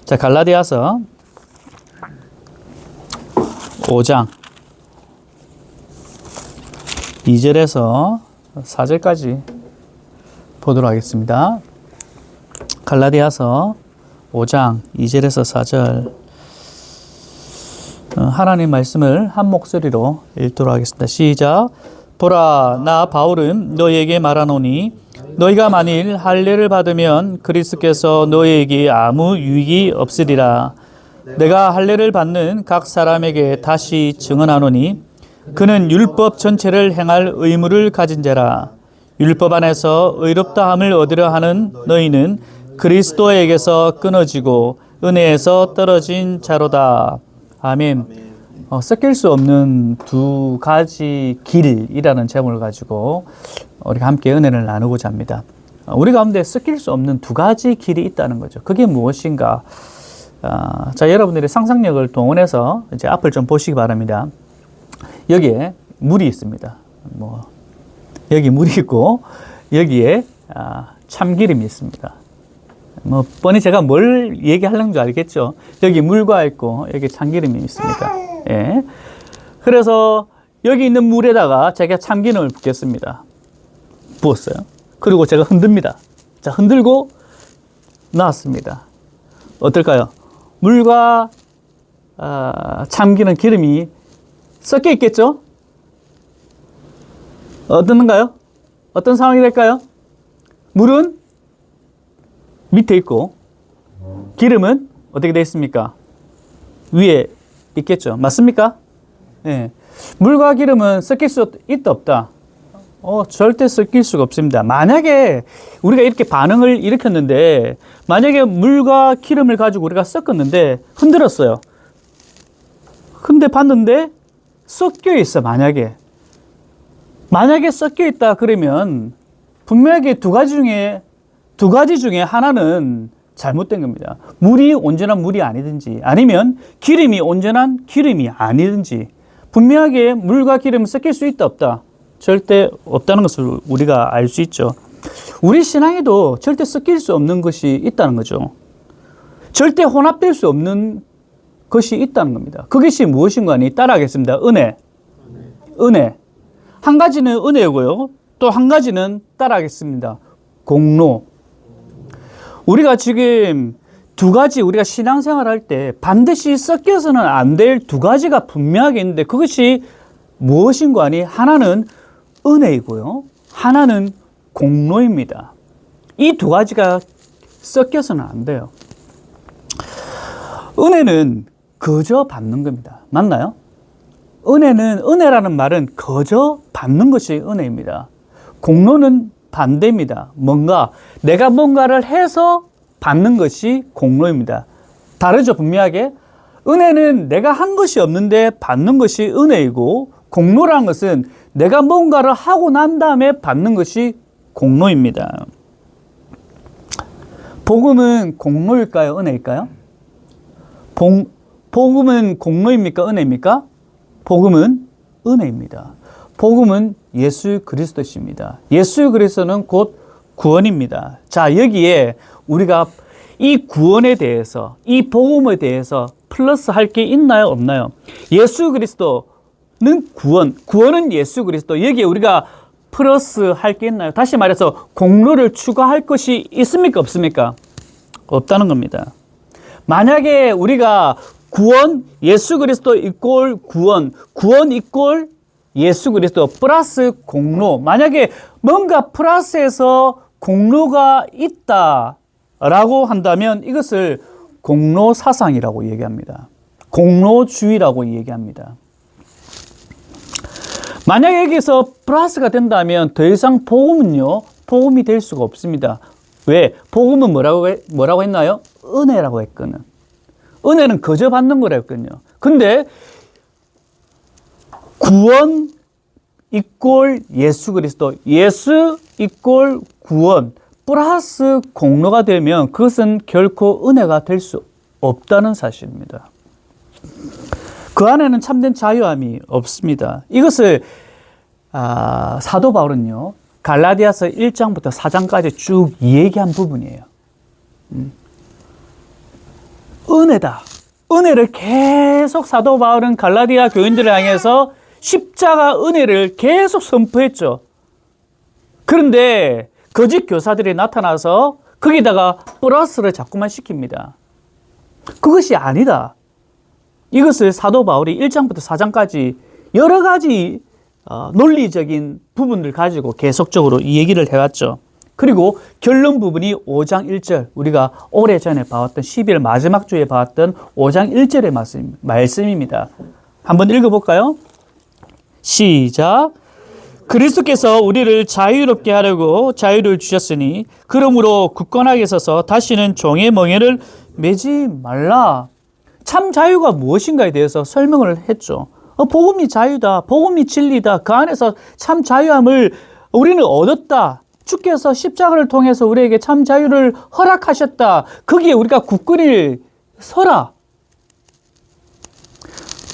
자, 갈라디아서 5장 2절에서 4절까지 보도록 하겠습니다. 갈라디아서 5장 2절에서 4절 하나님 말씀을 한 목소리로 읽도록 하겠습니다. 시작. 보라, 나 바울은 너희에게 말하노니 너희가 만일 할례를 받으면 그리스도께서 너희에게 아무 유익이 없으리라. 내가 할례를 받는 각 사람에게 다시 증언하노니 그는 율법 전체를 행할 의무를 가진 자라. 율법 안에서 의롭다함을 얻으려 하는 너희는 그리스도에게서 끊어지고 은혜에서 떨어진 자로다. 아멘. 섞일 수 없는 두 가지 길이라는 제목을 가지고 우리가 함께 은혜를 나누고자 합니다. 우리 가운데 섞일 수 없는 두 가지 길이 있다는 거죠. 그게 무엇인가? 자, 여러분들의 상상력을 동원해서 이제 앞을 좀 보시기 바랍니다. 여기에 물이 있습니다. 여기 물이 있고 여기에 참기름이 있습니다. 뻔히 제가 뭘 얘기하려는 줄 알겠죠? 여기 물과 있고 여기 참기름이 있습니다. 예. 그래서 여기 있는 물에다가 제가 참기름을 붓겠습니다. 부었어요. 그리고 제가 흔듭니다. 자, 흔들고 놨습니다. 어떨까요? 물과 참기름 기름이 섞여 있겠죠? 어떤가요? 어떤 상황이 될까요? 물은 밑에 있고 기름은 어떻게 되어 있습니까? 위에 있겠죠. 맞습니까? 네. 물과 기름은 섞일 수 있다 없다? 절대 섞일 수가 없습니다. 만약에 우리가 이렇게 반응을 일으켰는데 만약에 물과 기름을 가지고 우리가 섞었는데 흔들었어요. 근데 봤는데 섞여 있어. 만약에 섞여 있다 그러면 분명하게 두 가지 중에 하나는 잘못된 겁니다. 물이 온전한 물이 아니든지 아니면 기름이 온전한 기름이 아니든지 분명하게 물과 기름이 섞일 수 있다 없다? 절대 없다는 것을 우리가 알 수 있죠. 우리 신앙에도 절대 섞일 수 없는 것이 있다는 거죠. 절대 혼합될 수 없는 것이 있다는 겁니다. 그것이 무엇인가 하니 따라하겠습니다. 은혜. 한 가지는 은혜고요. 또 한 가지는 따라하겠습니다. 공로. 우리가 지금 두 가지 우리가 신앙생활 할 때 반드시 섞여서는 안 될 두 가지가 분명하게 있는데 그것이 무엇인가 하니 하나는 은혜이고요. 하나는 공로입니다. 이 두 가지가 섞여서는 안 돼요. 은혜는 거저 받는 겁니다. 맞나요? 은혜라는 말은 거저 받는 것이 은혜입니다. 공로는 반대입니다. 내가 뭔가를 해서 받는 것이 공로입니다. 다르죠, 분명하게? 은혜는 내가 한 것이 없는데 받는 것이 은혜이고, 공로라는 것은 내가 뭔가를 하고 난 다음에 받는 것이 공로입니다. 복음은 공로일까요, 은혜일까요? 복음은 공로입니까, 은혜입니까? 복음은 은혜입니다. 복음은 예수 그리스도십니다. 예수 그리스도는 곧 구원입니다. 자, 여기에 우리가 이 구원에 대해서, 이 복음에 대해서 플러스 할 게 있나요, 없나요? 예수 그리스도는 구원은 예수 그리스도. 여기에 우리가 플러스 할 게 있나요? 다시 말해서 공로를 추가할 것이 있습니까, 없습니까? 없다는 겁니다. 만약에 우리가 구원, 예수 그리스도 이꼴 구원 이꼴 예수 그리스도 플러스 공로. 만약에 뭔가 플러스해서 공로가 있다라고 한다면 이것을 공로 사상이라고 얘기합니다. 공로주의라고 얘기합니다. 만약에 여기서 플러스가 된다면 더 이상 복음이 될 수가 없습니다. 왜? 복음은 뭐라고 했나요? 은혜라고 했거든. 은혜는 거저 받는 거라고 했거든요. 근데 구원 이꼴 예수 그리스도, 예수 이꼴 구원 플러스 공로가 되면 그것은 결코 은혜가 될 수 없다는 사실입니다. 그 안에는 참된 자유함이 없습니다. 이것을 사도 바울은요, 갈라디아서 1장부터 4장까지 쭉 얘기한 부분이에요. 은혜다. 은혜를 계속 사도 바울은 갈라디아 교인들을 향해서 십자가 은혜를 계속 선포했죠. 그런데 거짓 교사들이 나타나서 거기다가 플러스를 자꾸만 시킵니다. 그것이 아니다. 이것을 사도 바울이 1장부터 4장까지 여러 가지 논리적인 부분을 가지고 계속적으로 이 얘기를 해왔죠. 그리고 결론 부분이 5장 1절, 우리가 오래전에 봐왔던 12월 마지막 주에 봐왔던 5장 1절의 말씀입니다. 한번 읽어볼까요? 시작. 그리스도께서 우리를 자유롭게 하려고 자유를 주셨으니 그러므로 굳건하게 서서 다시는 종의 멍에를 매지 말라. 참 자유가 무엇인가에 대해서 설명을 했죠. 복음이 자유다. 복음이 진리다. 그 안에서 참 자유함을 우리는 얻었다. 주께서 십자가를 통해서 우리에게 참 자유를 허락하셨다. 거기에 우리가 굳건히 서라.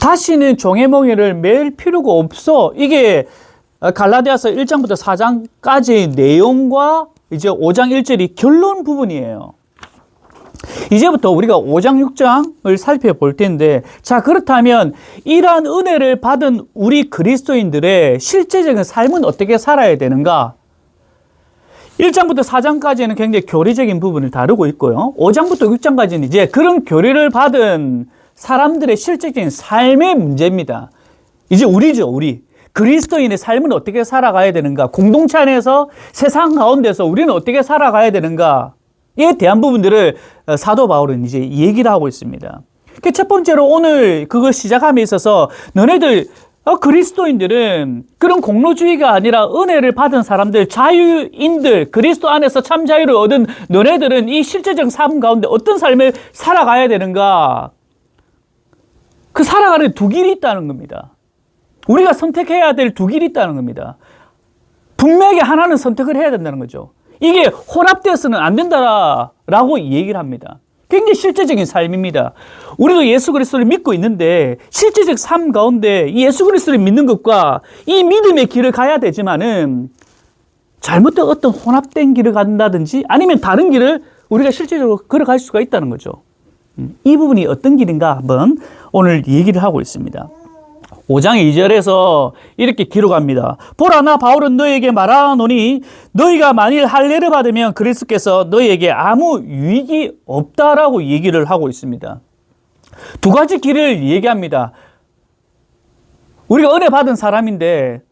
다시는 종의 멍에를 맬 필요가 없어. 이게 갈라디아서 1장부터 4장까지의 내용과 이제 5장 1절이 결론 부분이에요. 이제부터 우리가 5장 6장을 살펴볼 텐데, 자, 그렇다면 이러한 은혜를 받은 우리 그리스도인들의 실제적인 삶은 어떻게 살아야 되는가? 1장부터 4장까지는 굉장히 교리적인 부분을 다루고 있고요. 5장부터 6장까지는 이제 그런 교리를 받은 사람들의 실질적인 삶의 문제입니다. 이제 우리죠, 우리. 그리스도인의 삶은 어떻게 살아가야 되는가? 공동체 안에서 세상 가운데서 우리는 어떻게 살아가야 되는가? 에 대한 부분들을 사도 바울은 이제 얘기를 하고 있습니다. 첫 번째로 오늘 그걸 시작함에 있어서 너네들 그리스도인들은 그런 공로주의가 아니라 은혜를 받은 사람들, 자유인들, 그리스도 안에서 참 자유를 얻은 너네들은 이 실제적 삶 가운데 어떤 삶을 살아가야 되는가? 그 살아가는 두 길이 있다는 겁니다. 우리가 선택해야 될 두 길이 있다는 겁니다. 분명하게 하나는 선택을 해야 된다는 거죠. 이게 혼합되어서는 안 된다라고 얘기를 합니다. 굉장히 실제적인 삶입니다. 우리도 예수 그리스도를 믿고 있는데 실제적 삶 가운데 이 예수 그리스도를 믿는 것과 이 믿음의 길을 가야 되지만은 잘못된 어떤 혼합된 길을 간다든지 아니면 다른 길을 우리가 실제적으로 걸어갈 수가 있다는 거죠. 이 부분이 어떤 길인가 한번 오늘 얘기를 하고 있습니다. 5장 2절에서 이렇게 기록합니다. 보라, 나 바울은 너희에게 말하노니 너희가 만일 할례를 받으면 그리스도께서 너희에게 아무 유익이 없다라고 얘기를 하고 있습니다. 두 가지 길을 얘기합니다. 우리가 은혜 받은 사람인데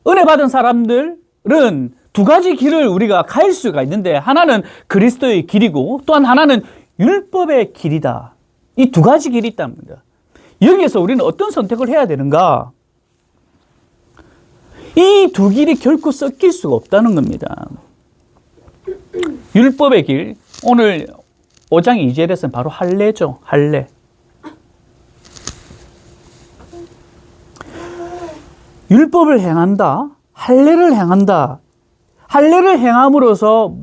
은혜 받은 사람들은 두 가지 길을 우리가 갈 수가 있는데 하나는 그리스도의 길이고 또한 하나는 율법의 길이다. 이 두 가지 길이 있답니다. 여기에서 우리는 어떤 선택을 해야 되는가? 이 두 길이 결코 섞일 수가 없다는 겁니다. 율법의 길, 오늘 5장 2절에서는 바로 할례죠. 할례. 율법을 행한다. 할례를 행한다. 할례를 행함으로써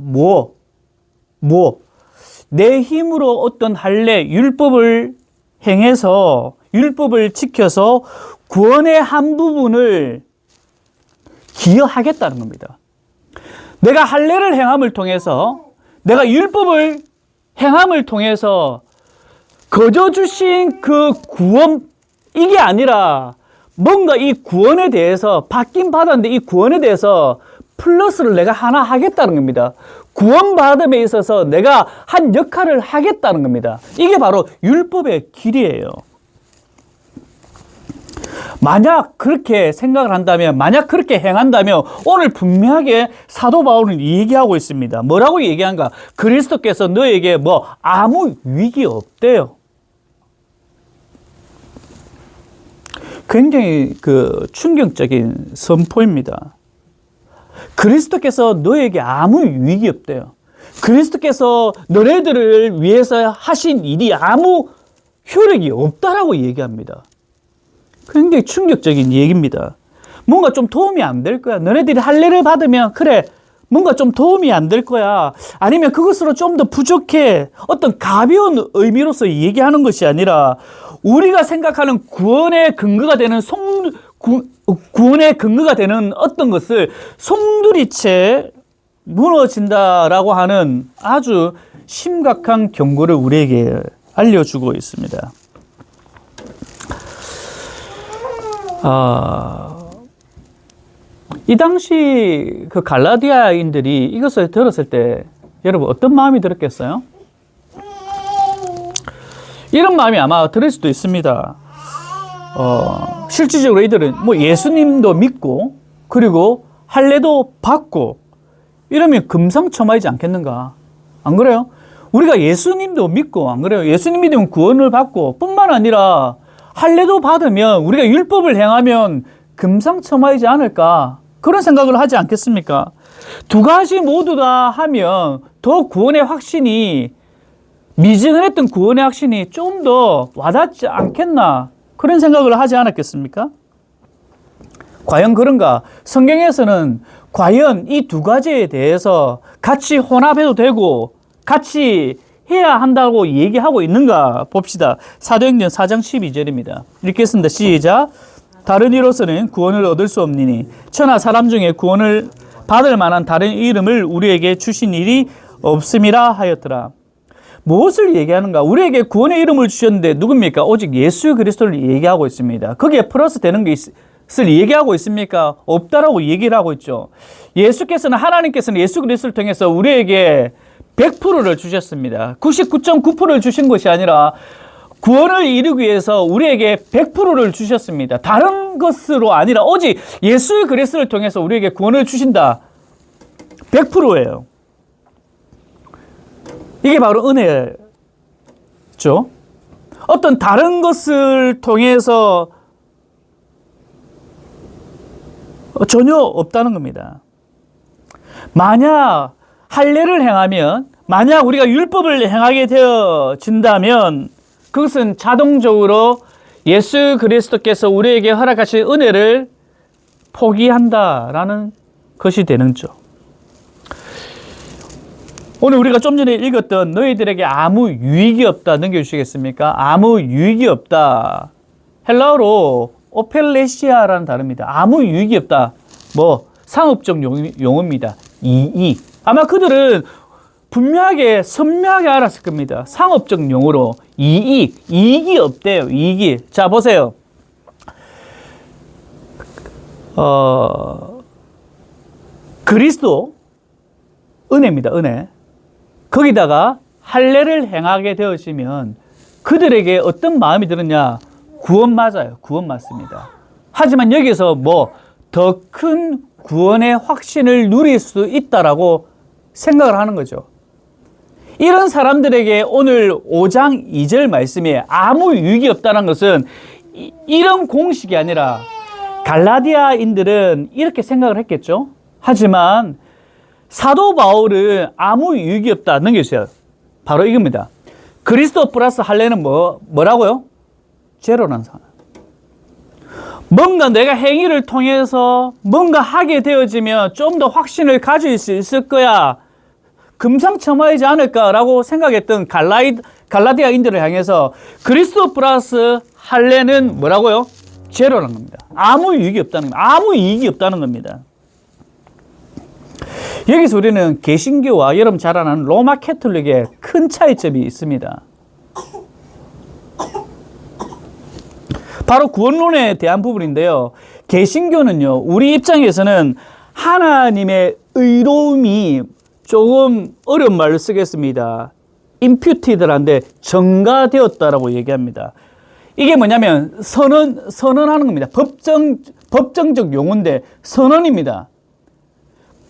내 힘으로 어떤 할례, 율법을 행해서 율법을 지켜서 구원의 한 부분을 기여하겠다는 겁니다. 내가 할례를 행함을 통해서 내가 율법을 행함을 통해서 거저 주신 그 구원 이게 아니라 뭔가 이 구원에 대해서 받긴 받았는데 이 구원에 대해서 플러스를 내가 하나 하겠다는 겁니다. 구원받음에 있어서 내가 한 역할을 하겠다는 겁니다. 이게 바로 율법의 길이에요. 만약 그렇게 생각을 한다면, 만약 그렇게 행한다면 오늘 분명하게 사도 바울은 얘기하고 있습니다. 뭐라고 얘기한가? 그리스도께서 너에게 아무 유익이 없대요. 굉장히 충격적인 선포입니다. 그리스도께서 너에게 아무 유익이 없대요. 그리스도께서 너네들을 위해서 하신 일이 아무 효력이 없다라고 얘기합니다. 굉장히 충격적인 얘기입니다. 뭔가 좀 도움이 안 될 거야. 너네들이 할례를 받으면 그래 뭔가 좀 도움이 안 될 거야. 아니면 그것으로 좀 더 부족해. 어떤 가벼운 의미로서 얘기하는 것이 아니라 우리가 생각하는 구원의 근거가 되는 구원의 근거가 되는 어떤 것을 송두리째 무너진다라고 하는 아주 심각한 경고를 우리에게 알려주고 있습니다. 이 당시 그 갈라디아인들이 이것을 들었을 때 여러분 어떤 마음이 들었겠어요? 이런 마음이 아마 들을 수도 있습니다. 실질적으로 이들은 뭐 예수님도 믿고 그리고 할례도 받고 이러면 금상첨화이지 않겠는가? 안 그래요? 우리가 예수님도 믿고 안 그래요? 예수님 믿으면 구원을 받고 뿐만 아니라 할례도 받으면 우리가 율법을 행하면 금상첨화이지 않을까? 그런 생각을 하지 않겠습니까? 두 가지 모두 다 하면 더 구원의 확신이 미증을했던 구원의 확신이 좀 더 와닿지 않겠나? 그런 생각을 하지 않았겠습니까? 과연 그런가? 성경에서는 과연 이 두 가지에 대해서 같이 혼합해도 되고 같이 해야 한다고 얘기하고 있는가 봅시다. 사도행전 4장 12절입니다. 읽겠습니다. 시작. 다른 이로서는 구원을 얻을 수 없느니 천하 사람 중에 구원을 받을 만한 다른 이름을 우리에게 주신 일이 없음이라 하였더라. 무엇을 얘기하는가? 우리에게 구원의 이름을 주셨는데 누굽니까? 오직 예수 그리스도를 얘기하고 있습니다. 거기에 플러스 되는 게 있을 얘기하고 있습니까? 없다라고 얘기를 하고 있죠. 하나님께서는 예수 그리스도를 통해서 우리에게 100%를 주셨습니다. 99.9%를 주신 것이 아니라 구원을 이루기 위해서 우리에게 100%를 주셨습니다. 다른 것으로 아니라 오직 예수 그리스도를 통해서 우리에게 구원을 주신다. 100%예요. 이게 바로 은혜죠. 어떤 다른 것을 통해서 전혀 없다는 겁니다. 만약 할례를 행하면, 만약 우리가 율법을 행하게 되어진다면 그것은 자동적으로 예수 그리스도께서 우리에게 허락하신 은혜를 포기한다라는 것이 되는죠. 오늘 우리가 좀 전에 읽었던 너희들에게 아무 유익이 없다 넘겨주시겠습니까? 아무 유익이 없다. 헬라어로 오펠레시아라는 단어입니다. 아무 유익이 없다. 뭐 상업적 용어입니다. 이익. 아마 그들은 분명하게 선명하게 알았을 겁니다. 상업적 용어로 이익이 없대요. 이익이. 자 보세요. 그리스도 은혜입니다. 은혜. 거기다가 할례를 행하게 되어지면 그들에게 어떤 마음이 들었냐? 구원 맞아요. 구원 맞습니다. 하지만 여기서 뭐 더 큰 구원의 확신을 누릴 수 있다라고 생각을 하는 거죠. 이런 사람들에게 오늘 5장 2절 말씀에 아무 유익이 없다는 것은 이런 공식이 아니라 갈라디아인들은 이렇게 생각을 했겠죠. 하지만 사도 바울은 아무 유익이 없다 넘겨주세요. 바로 이겁니다. 그리스도 플러스 할례는 뭐라고요? 제로라는 상황. 뭔가 내가 행위를 통해서 뭔가 하게 되어지면 좀 더 확신을 가질 수 있을 거야. 금상첨화이지 않을까라고 생각했던 갈라디아인들을 향해서 그리스도 플러스 할례는 뭐라고요? 제로라는 겁니다. 아무 유익이 없다는 겁니다. 아무 이익이 없다는 겁니다. 여기서 우리는 개신교와 여러분 잘 아는 로마 캐톨릭의 큰 차이점이 있습니다. 바로 구원론에 대한 부분인데요. 개신교는요, 우리 입장에서는 하나님의 의로움이 조금 어려운 말로 쓰겠습니다. imputed한데 전가되었다라고 얘기합니다. 이게 뭐냐면 선언하는 겁니다. 법정적 용어인데 선언입니다.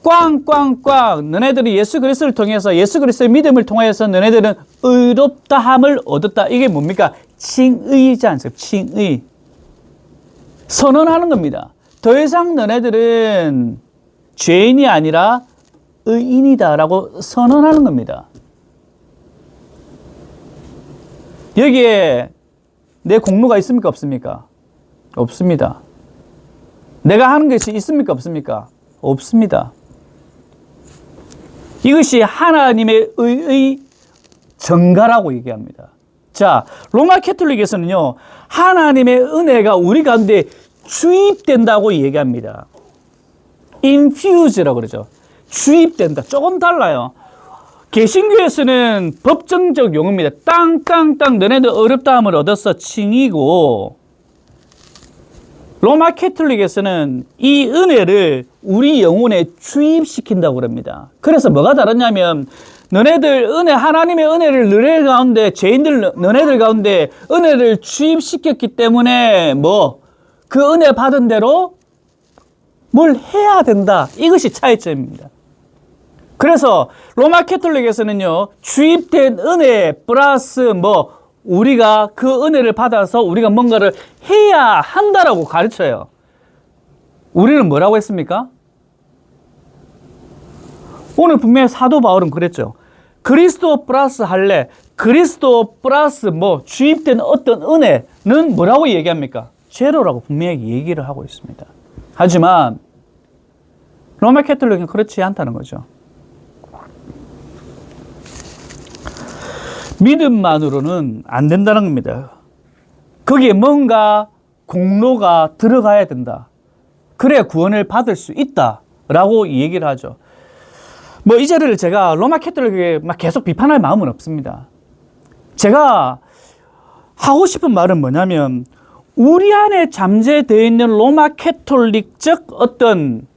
꽝꽝꽝 너네들이 예수 그리스도를 통해서 예수 그리스도의 믿음을 통해서 너네들은 의롭다함을 얻었다. 이게 뭡니까? 칭의이지 않습니까? 칭의. 선언하는 겁니다. 더 이상 너네들은 죄인이 아니라 의인이다라고 선언하는 겁니다. 여기에 내 공로가 있습니까? 없습니까? 없습니다. 내가 하는 것이 있습니까? 없습니까? 없습니다. 이것이 하나님의 의의 전가라고 얘기합니다. 자, 로마 캐톨릭에서는요, 하나님의 은혜가 우리 가운데 주입된다고 얘기합니다. infuse라고 그러죠. 주입된다. 조금 달라요. 개신교에서는 법정적 용어입니다. 땅땅땅 너네들 어렵다함을 얻어서 칭이고, 로마 캐톨릭에서는 이 은혜를 우리 영혼에 주입시킨다고 그럽니다. 그래서 뭐가 다르냐면, 너네들 하나님의 은혜를 너네들 가운데, 너네들 가운데 은혜를 주입시켰기 때문에 그 은혜 받은 대로 뭘 해야 된다. 이것이 차이점입니다. 그래서 로마 캐톨릭에서는요, 주입된 은혜 플러스 우리가 그 은혜를 받아서 우리가 뭔가를 해야 한다라고 가르쳐요. 우리는 뭐라고 했습니까? 오늘 분명히 사도 바울은 그랬죠. 그리스도 플러스 할례, 그리스도 플러스 주입된 어떤 은혜는 뭐라고 얘기합니까? 제로라고 분명히 얘기를 하고 있습니다. 하지만 로마 캐톨릭은 그렇지 않다는 거죠. 믿음만으로는 안 된다는 겁니다. 거기에 뭔가 공로가 들어가야 된다. 그래야 구원을 받을 수 있다라고 얘기를 하죠. 이 자리를 제가 로마 캐톨릭에 계속 비판할 마음은 없습니다. 제가 하고 싶은 말은 뭐냐면, 우리 안에 잠재되어 있는 로마 캐톨릭적 어떤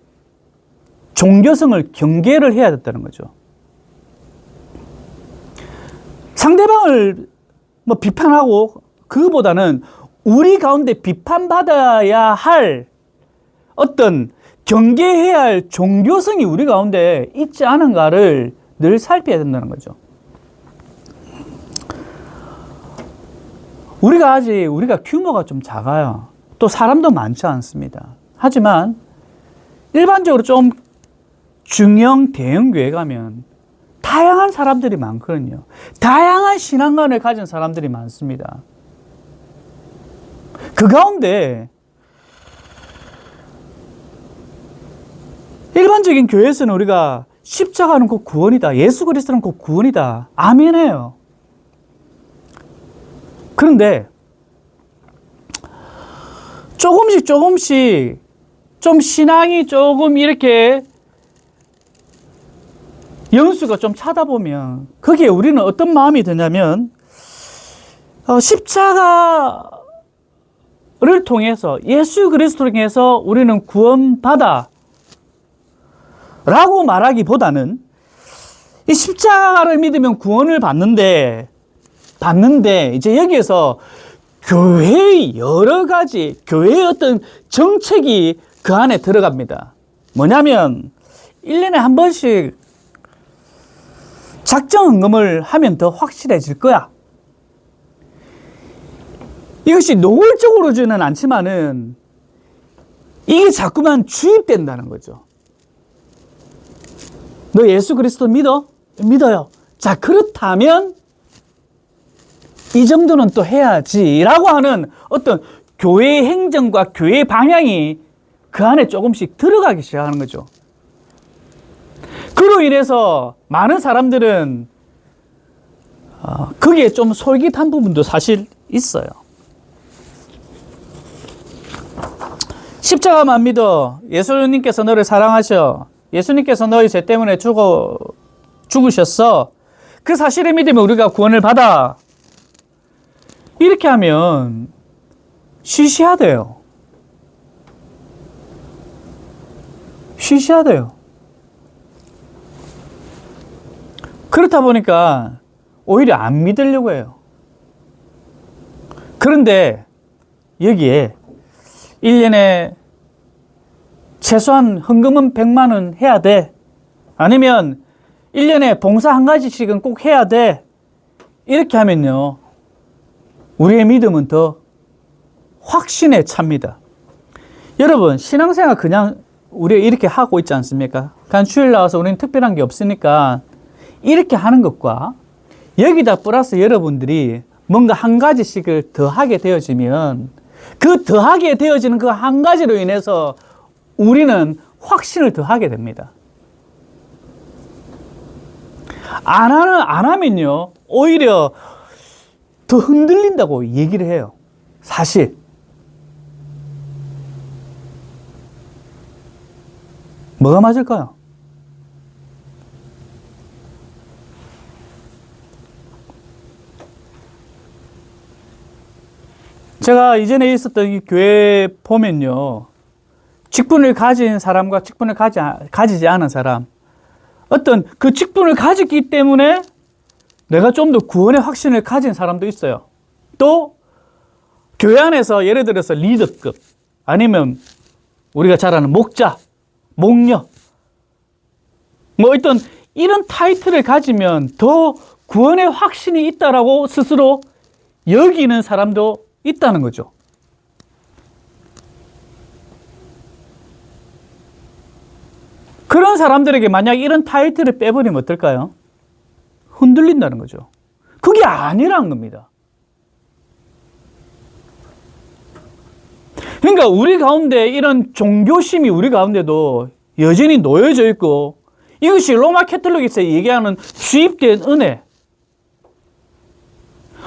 종교성을 경계를 해야 된다는 거죠. 상대방을 비판하고, 그거보다는 우리 가운데 비판받아야 할 어떤 경계해야 할 종교성이 우리 가운데 있지 않은가를 늘 살펴야 된다는 거죠. 우리가 규모가 좀 작아요. 또 사람도 많지 않습니다. 하지만 일반적으로 좀 중형 대형교회 가면 다양한 사람들이 많거든요. 다양한 신앙관을 가진 사람들이 많습니다. 그 가운데 일반적인 교회에서는 우리가 십자가는 곧 구원이다, 예수 그리스도는 곧 구원이다, 아멘해요. 그런데 조금씩 좀 신앙이 조금 이렇게 연수가 좀 차다 보면 거기에 우리는 어떤 마음이 드냐면, 십자가를 통해서, 예수 그리스도를 통해서 우리는 구원받아 라고 말하기보다는, 이 십자가를 믿으면 구원을 받는데 이제 여기에서 교회의 여러 가지, 교회의 어떤 정책이 그 안에 들어갑니다. 뭐냐면 1년에 한 번씩 작정 헌금을 하면 더 확실해질 거야. 이것이 노골적으로지는 않지만은 이게 자꾸만 주입된다는 거죠. 너 예수 그리스도 믿어? 믿어요. 자, 그렇다면 이 정도는 또 해야지 라고 하는 어떤 교회의 행정과 교회의 방향이 그 안에 조금씩 들어가기 시작하는 거죠. 그로 인해서 많은 사람들은 거기에 좀 솔깃한 부분도 사실 있어요. 십자가만 믿어. 예수님께서 너를 사랑하셔. 예수님께서 너희 죄 때문에 죽으셨어. 그 사실을 믿으면 우리가 구원을 받아. 이렇게 하면 시시하대요. 시시하대요. 그렇다 보니까 오히려 안 믿으려고 해요. 그런데 여기에 1년에 최소한 헌금은 100만 원 해야 돼. 아니면 1년에 봉사 한 가지씩은 꼭 해야 돼. 이렇게 하면요, 우리의 믿음은 더 확신에 찹니다. 여러분, 신앙생활 그냥 우리가 이렇게 하고 있지 않습니까? 그냥 주일 나와서 우리는 특별한 게 없으니까 이렇게 하는 것과 여기다 플러스 여러분들이 뭔가 한 가지씩을 더 하게 되어지면, 그 더하게 되어지는 그 한 가지로 인해서 우리는 확신을 더하게 됩니다. 안 하면요, 오히려 더 흔들린다고 얘기를 해요. 사실. 뭐가 맞을까요? 제가 이전에 있었던 이 교회 보면요. 직분을 가진 사람과 직분을 가지지 않은 사람. 어떤 그 직분을 가졌기 때문에 내가 좀 더 구원의 확신을 가진 사람도 있어요. 또 교회 안에서 예를 들어서 리더급 아니면 우리가 잘 아는 목자, 목녀 뭐 어떤 이런 타이틀을 가지면 더 구원의 확신이 있다라고 스스로 여기는 사람도 있다는 거죠. 그런 사람들에게 만약 이런 타이틀을 빼버리면 어떨까요? 흔들린다는 거죠. 그게 아니라는 겁니다. 그러니까 우리 가운데 이런 종교심이 우리 가운데도 여전히 놓여져 있고 이것이 로마 캐톨릭에서 얘기하는 주입된 은혜.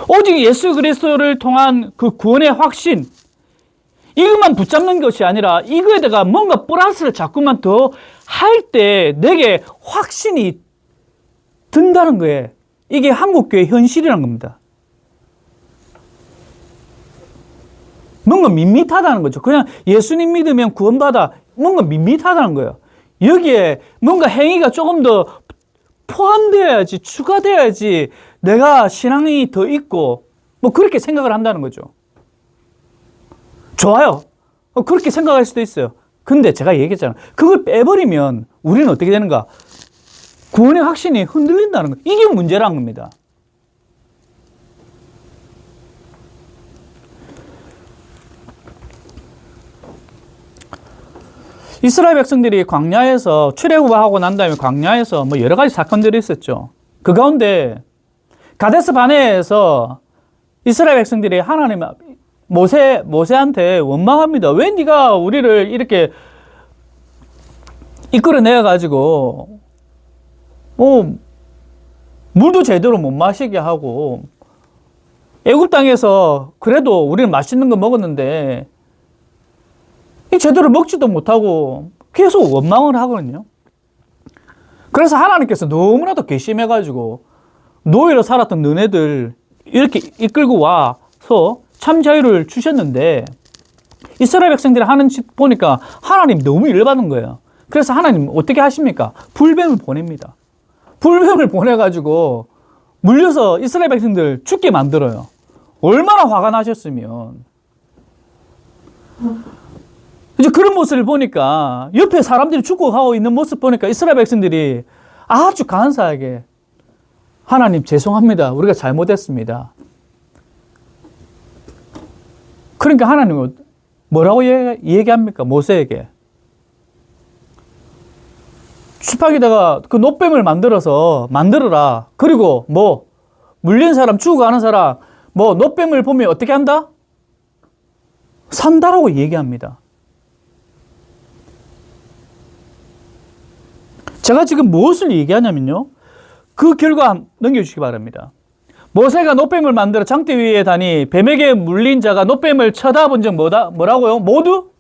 오직 예수 그리스도를 통한 그 구원의 확신. 이것만 붙잡는 것이 아니라 이거에다가 뭔가 플러스를 자꾸만 더 할 때 내게 확신이 든다는 거예요. 이게 한국교회 현실이라는 겁니다. 뭔가 밋밋하다는 거죠. 그냥 예수님 믿으면 구원받아. 뭔가 밋밋하다는 거예요. 여기에 뭔가 행위가 조금 더 포함되어야지, 추가되어야지 내가 신앙이 더 있고 뭐 그렇게 생각을 한다는 거죠. 좋아요. 그렇게 생각할 수도 있어요. 근데 제가 얘기했잖아요. 그걸 빼버리면 우리는 어떻게 되는가? 구원의 확신이 흔들린다는 거예요. 이게 문제라는 겁니다. 이스라엘 백성들이 광야에서 출애굽하고 난 다음에 광야에서 뭐 여러 가지 사건들이 있었죠. 그 가운데 가데스 바네에서 이스라엘 백성들이 하나님 모세한테 원망합니다. 왜 네가 우리를 이렇게 이끌어내어 가지고 물도 제대로 못 마시게 하고 애굽 땅에서 그래도 우리는 맛있는 거 먹었는데 제대로 먹지도 못하고 계속 원망을 하거든요. 그래서 하나님께서 너무나도 괘씸해가지고 노예로 살았던 너네들 이렇게 이끌고 와서 참 자유를 주셨는데 이스라엘 백성들이 하는 짓 보니까 하나님 너무 열받은 거예요. 그래서 하나님 어떻게 하십니까? 불뱀을 보냅니다. 불뱀을 보내가지고 물려서 이스라엘 백성들 죽게 만들어요. 얼마나 화가 나셨으면. 이제 그런 모습을 보니까 옆에 사람들이 죽어가고 있는 모습 보니까 이스라엘 백성들이 아주 간사하게 하나님 죄송합니다. 우리가 잘못했습니다. 그러니까 하나님은 뭐라고 얘기합니까? 모세에게. 수탉에다가 그 놋뱀을 만들어라. 그리고 뭐 물린 사람, 죽어가는 사람, 뭐 놋뱀을 보면 어떻게 한다? 산다라고 얘기합니다. 제가 지금 무엇을 얘기하냐면요. 그 결과 넘겨주시기 바랍니다. 모세가 놋뱀을 만들어 장대 위에 다니 뱀에게 물린 자가 놋뱀을 쳐다본 적 뭐라고요? 모두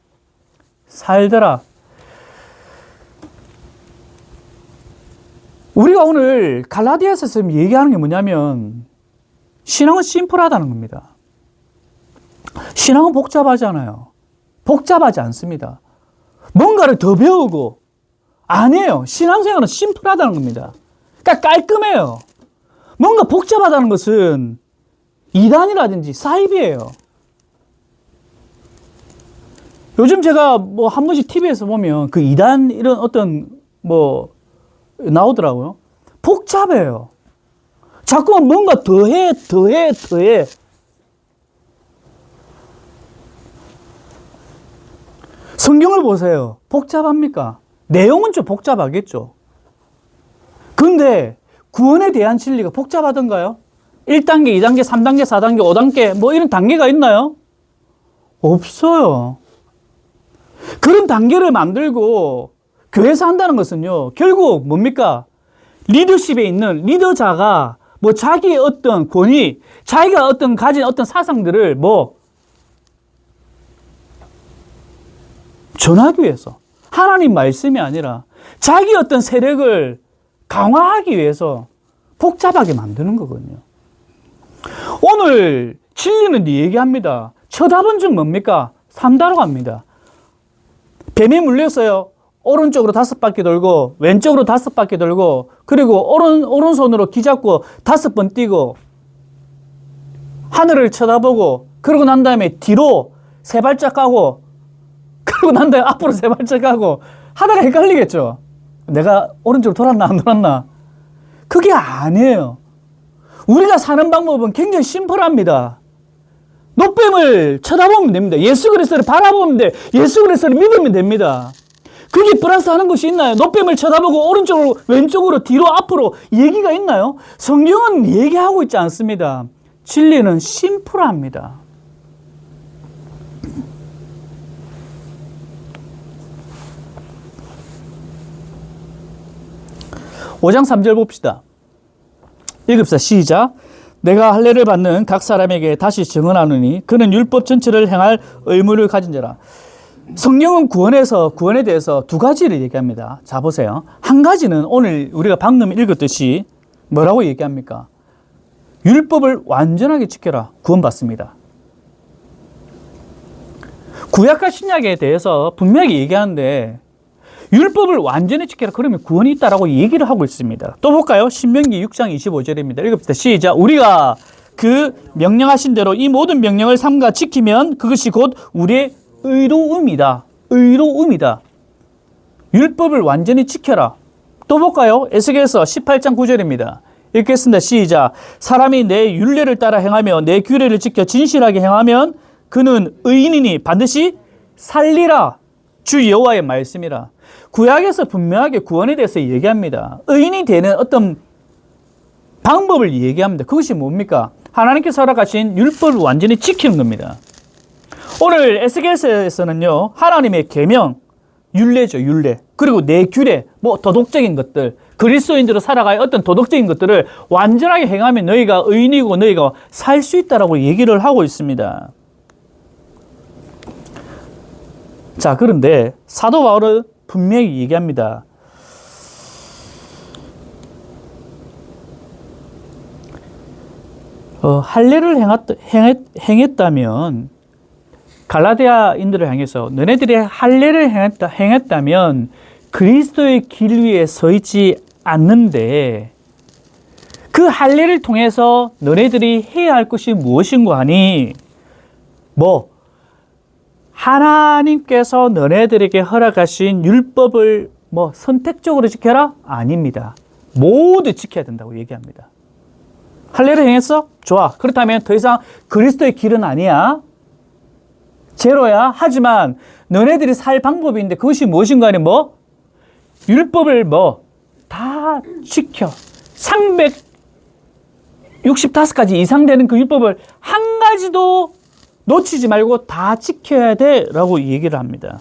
살더라. 우리가 오늘 갈라디아서에서 얘기하는 게 뭐냐면 신앙은 심플하다는 겁니다. 신앙은 복잡하잖아요. 복잡하지 않습니다. 뭔가를 더 배우고 아니에요. 신앙생활은 심플하다는 겁니다. 그러니까 깔끔해요. 뭔가 복잡하다는 것은 이단이라든지 사이비예요. 요즘 제가 뭐 한 번씩 TV에서 보면 그 이단 이런 어떤 뭐 나오더라고요. 복잡해요. 자꾸만 뭔가 더해. 성경을 보세요. 복잡합니까? 내용은 좀 복잡하겠죠. 근데 구원에 대한 진리가 복잡하던가요? 1단계, 2단계, 3단계, 4단계, 5단계 뭐 이런 단계가 있나요? 없어요. 그런 단계를 만들고 교회에서 한다는 것은요. 결국 뭡니까? 리더십에 있는 리더자가 뭐 자기의 어떤 권위, 자기가 어떤 가진 어떤 사상들을 뭐 전하기 위해서 하나님 말씀이 아니라 자기 어떤 세력을 강화하기 위해서 복잡하게 만드는 거거든요. 오늘 진리는 얘기합니다. 쳐다본 중 뭡니까? 산다로 갑니다. 뱀에 물렸어요. 오른쪽으로 5바퀴 돌고 왼쪽으로 5바퀴 돌고 그리고 오른손으로 기 잡고 5번 뛰고 하늘을 쳐다보고 그러고 난 다음에 뒤로 3발짝 가고 그러고 난 다음에 앞으로 3발짝 가고 하다가 헷갈리겠죠. 내가 오른쪽으로 돌았나 안 돌았나? 그게 아니에요. 우리가 사는 방법은 굉장히 심플합니다. 노뱀을 쳐다보면 됩니다. 예수 그리스도를 바라보면 돼. 예수 그리스도를 믿으면 됩니다. 그게 플러스 하는 것이 있나요? 노뱀을 쳐다보고 오른쪽으로 왼쪽으로 뒤로 앞으로 얘기가 있나요? 성경은 얘기하고 있지 않습니다. 진리는 심플합니다. 5장 3절 봅시다. 읽읍시다. 시작. 내가 할례를 받는 각 사람에게 다시 증언하노니 그는 율법 전체를 행할 의무를 가진 자라. 성경은 구원에 대해서 두 가지를 얘기합니다. 자, 보세요. 한 가지는 오늘 우리가 방금 읽었듯이 뭐라고 얘기합니까? 율법을 완전하게 지켜라. 구원받습니다. 구약과 신약에 대해서 분명히 얘기하는데 율법을 완전히 지켜라. 그러면 구원이 있다라고 얘기를 하고 있습니다. 또 볼까요? 신명기 6장 25절입니다. 읽읍시다. 시작. 우리가 그 명령하신 대로 이 모든 명령을 삼가 지키면 그것이 곧 우리의 의로움이다. 의로움이다. 율법을 완전히 지켜라. 또 볼까요? 에스겔서 18장 9절입니다. 읽겠습니다. 시작. 사람이 내 율례를 따라 행하며 내 규례를 지켜 진실하게 행하면 그는 의인이니 반드시 살리라. 주 여호와의 말씀이라. 구약에서 분명하게 구원에 대해서 얘기합니다. 의인이 되는 어떤 방법을 얘기합니다. 그것이 뭡니까? 하나님께서 허락하신 율법을 완전히 지키는 겁니다. 오늘 에스겔서에서는요, 하나님의 계명, 율례죠, 율례. 그리고 내 규례, 도덕적인 것들, 그리스도인들로 살아가야 어떤 도덕적인 것들을 완전하게 행하면 너희가 의인이고 너희가 살 수 있다라고 얘기를 하고 있습니다. 자, 그런데 사도 바울은 분명히 얘기합니다. 할례를 행했다면 갈라디아인들을 향해서 너네들이 할례를 행했다면 그리스도의 길 위에 서 있지 않는데 그 할례를 통해서 너네들이 해야 할 것이 무엇인가 하니 하나님께서 너네들에게 허락하신 율법을 선택적으로 지켜라? 아닙니다. 모두 지켜야 된다고 얘기합니다. 할례를 행했어? 좋아. 그렇다면 더 이상 그리스도의 길은 아니야. 제로야. 하지만 너네들이 살 방법이 있는데 그것이 무엇인가 하니 율법을 다 지켜. 365가지 이상 되는 그 율법을 한 가지도 놓치지 말고 다 지켜야 돼 라고 얘기를 합니다.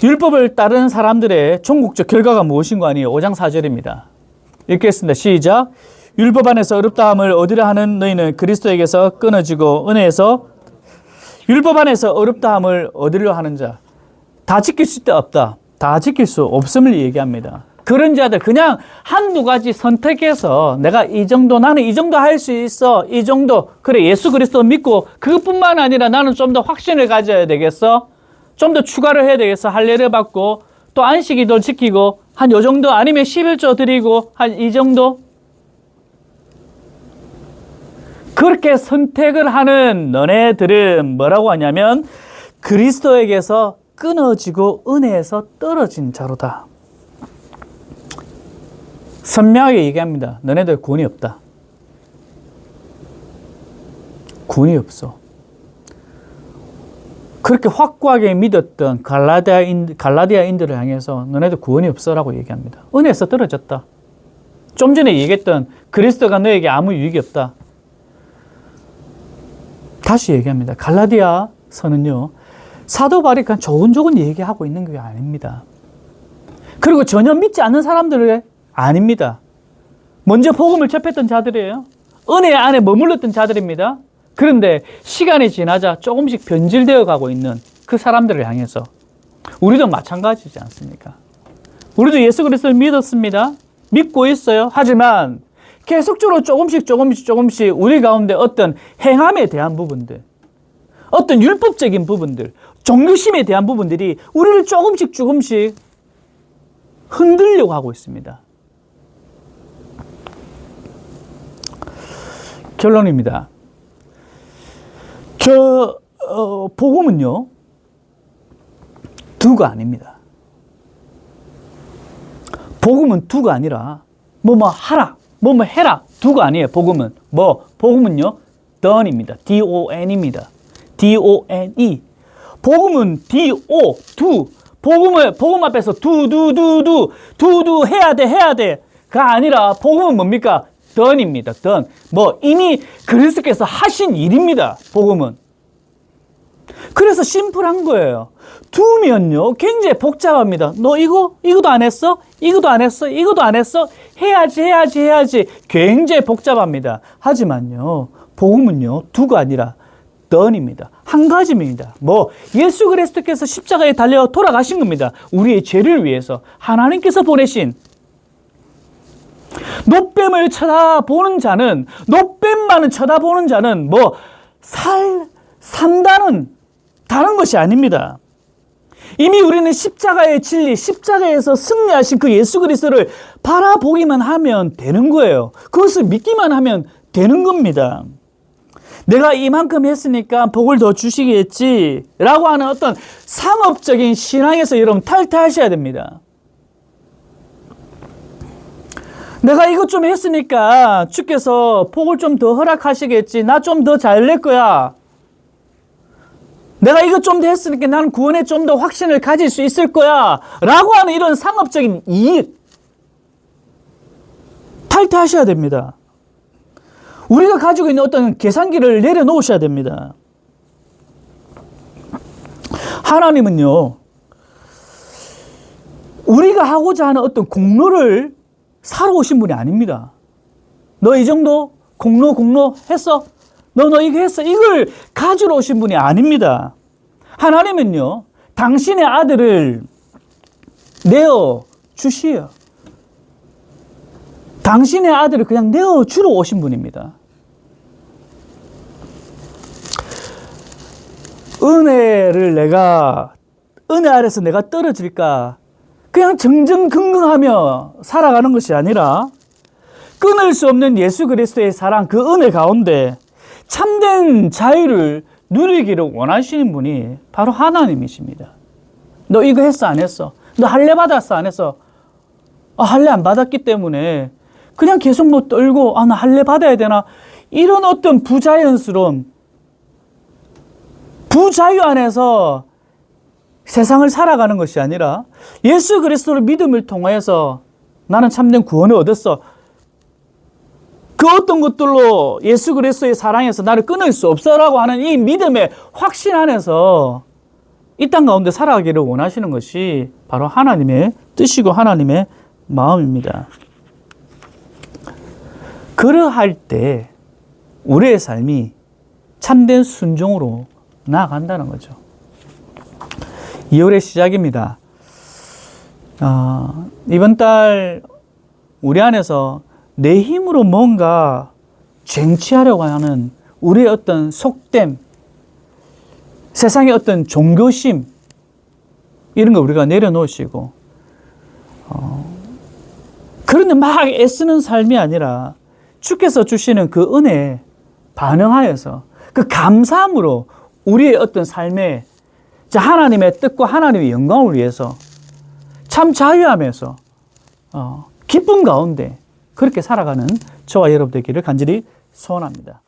율법을 따르는 사람들의 종국적 결과가 무엇인가 하니 5장 4절입니다. 읽겠습니다. 시작. 율법 안에서 어렵다함을 얻으려 하는 너희는 그리스도에게서 끊어지고 은혜에서 율법 안에서 어렵다함을 얻으려 하는 자. 다 지킬 수 있다 없다. 다 지킬 수 없음을 얘기합니다. 그런 자들 그냥 한두 가지 선택해서 내가 나는 이 정도 할 수 있어. 이 정도. 그래, 예수 그리스도 믿고 그것뿐만 아니라 나는 좀 더 확신을 가져야 되겠어. 좀 더 추가를 해야 되겠어. 할례를 받고 또 안식일도 지키고 한 요 정도 아니면 11조 드리고 한 이 정도. 그렇게 선택을 하는 너네들은 뭐라고 하냐면 그리스도에게서 끊어지고 은혜에서 떨어진 자로다. 선명하게 얘기합니다. 너네들 구원이 없다. 구원이 없어. 그렇게 확고하게 믿었던 갈라디아인들을 향해서 너네들 구원이 없어라고 얘기합니다. 은혜에서 떨어졌다. 좀 전에 얘기했던 그리스도가 너에게 아무 유익이 없다. 다시 얘기합니다. 갈라디아서는요, 사도 바울이 그냥 조곤조곤 얘기하고 있는 게 아닙니다. 그리고 전혀 믿지 않는 사람들을 아닙니다. 먼저 복음을 접했던 자들이에요. 은혜 안에 머물렀던 자들입니다. 그런데 시간이 지나자 조금씩 변질되어 가고 있는 그 사람들을 향해서 우리도 마찬가지지 않습니까? 우리도 예수 그리스도를 믿었습니다. 믿고 있어요. 하지만 계속적으로 조금씩 우리 가운데 어떤 행함에 대한 부분들, 어떤 율법적인 부분들, 종교심에 대한 부분들이 우리를 조금씩 흔들려고 하고 있습니다. 결론입니다. 복음은요, 두가 아닙니다. 복음은 두가 아니라, 하라, 해라, 두가 아니에요. 복음은. 복음은요, done입니다. don입니다. done. 복음은 do, 두. 복음 앞에서 두, 해야 돼.가 아니라, 복음은 뭡니까? done입니다. done. 이미 그리스도께서 하신 일입니다. 복음은. 그래서 심플한 거예요. 두면요, 굉장히 복잡합니다. 너 이거도 안 했어? 이거도 안 했어? 해야지. 굉장히 복잡합니다. 하지만요, 복음은요, 두가 아니라 done입니다. 한 가지입니다. 예수 그리스도께서 십자가에 달려 돌아가신 겁니다. 우리의 죄를 위해서 하나님께서 보내신 노뱀을 쳐다보는 자는, 노뱀만을 쳐다보는 자는 산다는 다른 것이 아닙니다. 이미 우리는 십자가의 진리, 십자가에서 승리하신 그 예수 그리스도를 바라보기만 하면 되는 거예요. 그것을 믿기만 하면 되는 겁니다. 내가 이만큼 했으니까 복을 더 주시겠지 라고 하는 어떤 상업적인 신앙에서 여러분 탈퇴하셔야 됩니다. 내가 이것 좀 했으니까 주께서 복을 좀 더 허락하시겠지. 나 좀 더 잘 낼 거야. 내가 이것 좀 더 했으니까 나는 구원에 좀 더 확신을 가질 수 있을 거야. 라고 하는 이런 상업적인 이익. 탈퇴하셔야 됩니다. 우리가 가지고 있는 어떤 계산기를 내려놓으셔야 됩니다. 하나님은요, 우리가 하고자 하는 어떤 공로를 사러 오신 분이 아닙니다. 너 이 정도 공로 했어? 너 이거 했어? 이걸 가지러 오신 분이 아닙니다. 하나님은요, 당신의 아들을 내어 주시요. 당신의 아들을 그냥 내어 주러 오신 분입니다. 은혜 아래서 내가 떨어질까? 그냥 정정긍긍하며 살아가는 것이 아니라 끊을 수 없는 예수 그리스도의 사랑, 그 은혜 가운데 참된 자유를 누리기를 원하시는 분이 바로 하나님이십니다. 너 이거 했어, 안 했어? 너 할례 받았어, 안 했어? 할례 안 받았기 때문에 그냥 계속 떨고, 나 할례 받아야 되나? 이런 어떤 부자연스러운, 부자유 안에서 세상을 살아가는 것이 아니라 예수 그리스도를 믿음을 통하여서 나는 참된 구원을 얻었어. 그 어떤 것들로 예수 그리스도의 사랑에서 나를 끊을 수 없어라고 하는 이 믿음의 확신 안에서 이 땅 가운데 살아가기를 원하시는 것이 바로 하나님의 뜻이고 하나님의 마음입니다. 그러할 때 우리의 삶이 참된 순종으로 나아간다는 거죠. 2월의 시작입니다. 이번 달 우리 안에서 내 힘으로 뭔가 쟁취하려고 하는 우리의 어떤 속됨, 세상의 어떤 종교심, 이런 거 우리가 내려놓으시고, 그런데 막 애쓰는 삶이 아니라 주께서 주시는 그 은혜에 반응하여서 그 감사함으로 우리의 어떤 삶에 하나님의 뜻과 하나님의 영광을 위해서 참 자유하면서 기쁨 가운데 그렇게 살아가는 저와 여러분 되기를 간절히 소원합니다.